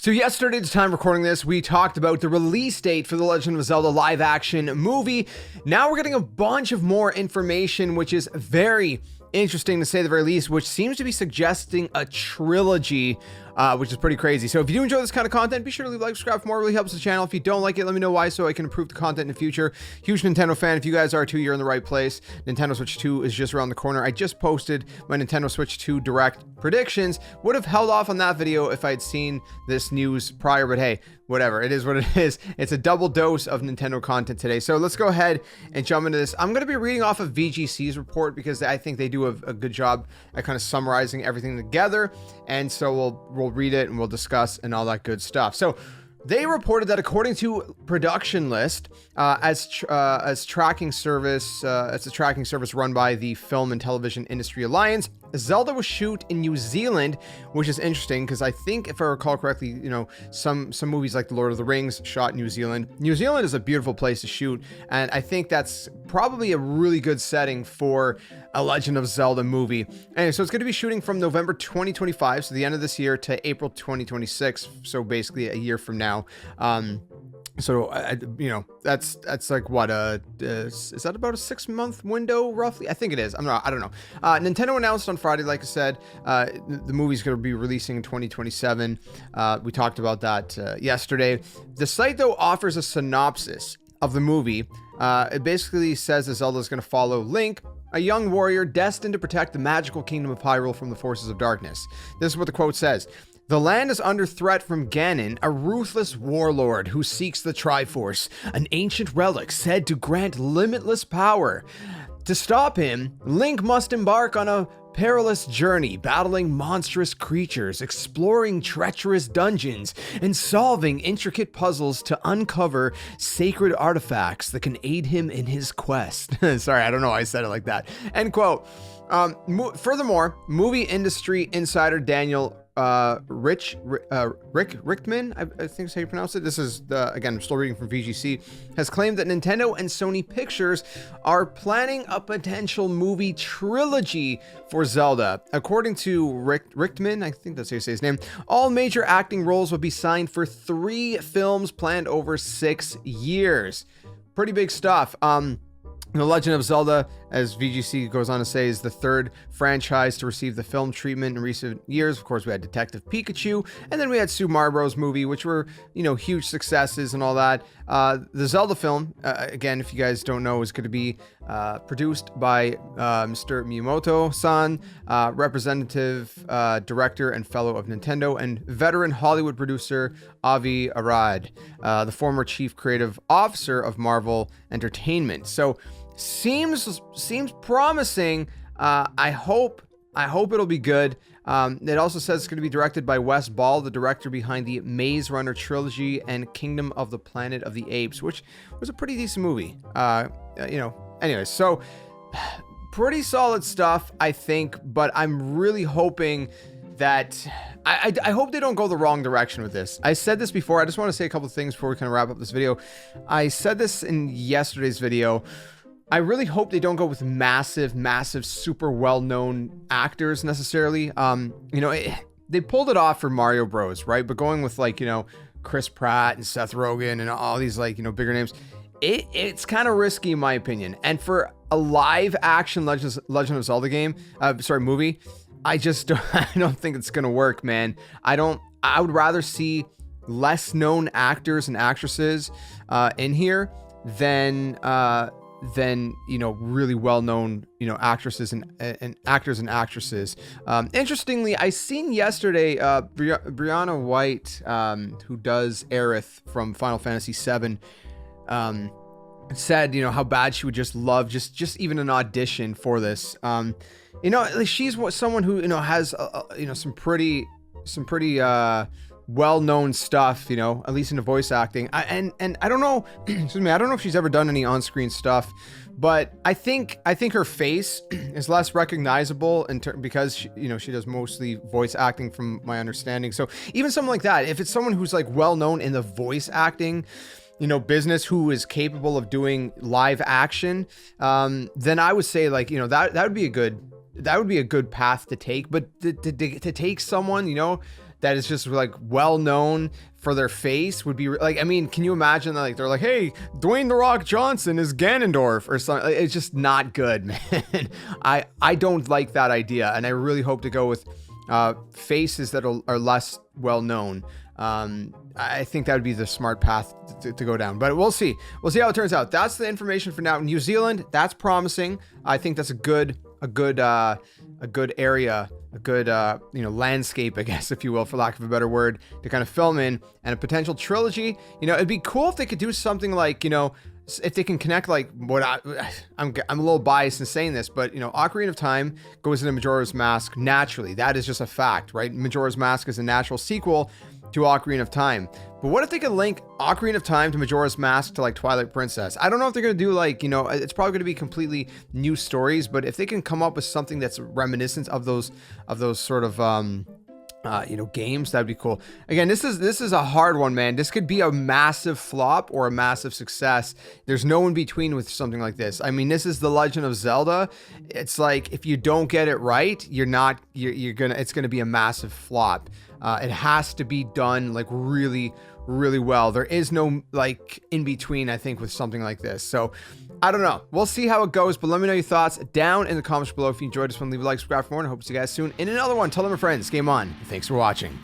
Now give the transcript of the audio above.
So yesterday, at the time recording this, we talked about the release date for The Legend of Zelda live action movie. Now we're getting a bunch of more information, which is very interesting to say the very least, which seems to be suggesting a trilogy, which is pretty crazy. So if you do enjoy this kind of content, be sure to leave a like, subscribe for more. It really helps the channel. If you don't like it, let me know why so I can improve the content in the future. Huge Nintendo fan. If you guys are too, you're in the right place. Nintendo Switch 2 is just around the corner. I just posted my Nintendo Switch 2 Direct predictions. Would have held off on that video if I had seen this news prior, but hey, whatever. It is what it is. It's a double dose of Nintendo content today. So let's go ahead and jump into this. I'm going to be reading off of VGC's report because I think they do a good job at kind of summarizing everything together. And so we'll read it and we'll discuss and all that good stuff. So they reported that according to Production List, as tracking service, it's a tracking service run by the Film and Television Industry Alliance, Zelda was shoot in New Zealand, which is interesting because I think, if I recall correctly, you know, some movies like The Lord of the Rings shot in New Zealand. New Zealand is a beautiful place to shoot, and I think that's probably a really good setting for a Legend of Zelda movie. Anyway, so it's going to be shooting from November 2025, so the end of this year, to April 2026, so basically a year from now. So you know, that's like what is that about a 6-month window roughly? I think it is. I don't know. Nintendo announced on Friday, like I said, the movie's going to be releasing in 2027. We talked about that yesterday. The site though offers a synopsis of the movie. It basically says that Zelda is going to follow Link, a young warrior destined to protect the magical kingdom of Hyrule from the forces of darkness. This is what the quote says. The land is under threat from Ganon, a ruthless warlord who seeks the Triforce, an ancient relic said to grant limitless power. To stop him, Link must embark on a perilous journey, battling monstrous creatures, exploring treacherous dungeons, and solving intricate puzzles to uncover sacred artifacts that can aid him in his quest. Sorry, I don't know why I said it like that. End quote. Furthermore, movie industry insider Daniel Richtman, I think is how you pronounce it. This is again, I'm still reading from VGC, has claimed that Nintendo and Sony Pictures are planning a potential movie trilogy for Zelda. According to Richtman, I think that's how you say his name, all major acting roles will be signed for 3 films planned over 6 years. Pretty big stuff. The Legend of Zelda, as VGC goes on to say, is the 3rd franchise to receive the film treatment in recent years. Of course, we had Detective Pikachu, and then we had Super Mario Bros. Movie, which were, you know, huge successes and all that. The Zelda film, again, if you guys don't know, is going to be produced by Mr. Miyamoto-san, representative director and fellow of Nintendo, and veteran Hollywood producer Avi Arad, the former chief creative officer of Marvel Entertainment. So seems promising. I hope it'll be good. It also says it's going to be directed by Wes Ball, the director behind the Maze Runner trilogy and Kingdom of the Planet of the Apes, which was a pretty decent movie. You know, anyways, so pretty solid stuff, I think, but I'm really hoping that I hope they don't go the wrong direction with this. I said this before. I just want to say a couple of things before we kind of wrap up this video. I said this in yesterday's video. I really hope they don't go with massive, super well-known actors necessarily. You know, they pulled it off for Mario Bros, right? But going with, like, you know, Chris Pratt and Seth Rogen and all these, like, you know, bigger names, it's kind of risky in my opinion. And for a live action Legend of Zelda game, movie, I don't think it's gonna work, man. I would rather see less known actors and actresses in here than you know, really well-known, you know, actresses and actors and actresses. Interestingly, I seen yesterday Brianna White, who does Aerith from Final Fantasy VII, said, you know, how bad she would just love just even an audition for this. You know, she's someone who, you know, has you know, some pretty well-known stuff, you know, at least in the voice acting. And I don't know, excuse me, I don't know if she's ever done any on-screen stuff, but I think her face is less recognizable because she, you know, she does mostly voice acting from my understanding. So even something like that, if it's someone who's like well-known in the voice acting, you know, business, who is capable of doing live action, then I would say, like, you know, that would be a good path to take. But to take someone, you know, that is just like well known for their face would be like, I mean, can you imagine that, like they're like, hey, Dwayne the Rock Johnson is Ganondorf or something. It's just not good, man. I don't like that idea, and I really hope to go with faces that are less well known. I think that would be the smart path to go down, but we'll see how it turns out. That's the information for now. New Zealand, that's promising. I think that's a good area, a good landscape, I guess, if you will, for lack of a better word, to kind of film in. And a potential trilogy, it'd be cool if they could do something like, if they can connect, like what I'm a little biased in saying this, but Ocarina of Time goes into Majora's Mask naturally. That is just a fact, right? Majora's Mask is a natural sequel to Ocarina of Time. But what if they could link Ocarina of Time to Majora's Mask to like Twilight Princess? I don't know if they're going to do like, it's probably going to be completely new stories, but if they can come up with something that's reminiscent of those sort of, games, that'd be cool. Again, this is a hard one, man. This could be a massive flop or a massive success. There's no in between with something like this. I mean, this is The Legend of Zelda. It's like, if you don't get it right, it's gonna be a massive flop. It has to be done like really, really well. There is no like in between, I think, with something like this. So I don't know. We'll see how it goes, but let me know your thoughts down in the comments below. If you enjoyed this one, leave a like, subscribe for more, and I hope to see you guys soon in another one. Tell them your friends. Game on. Thanks for watching.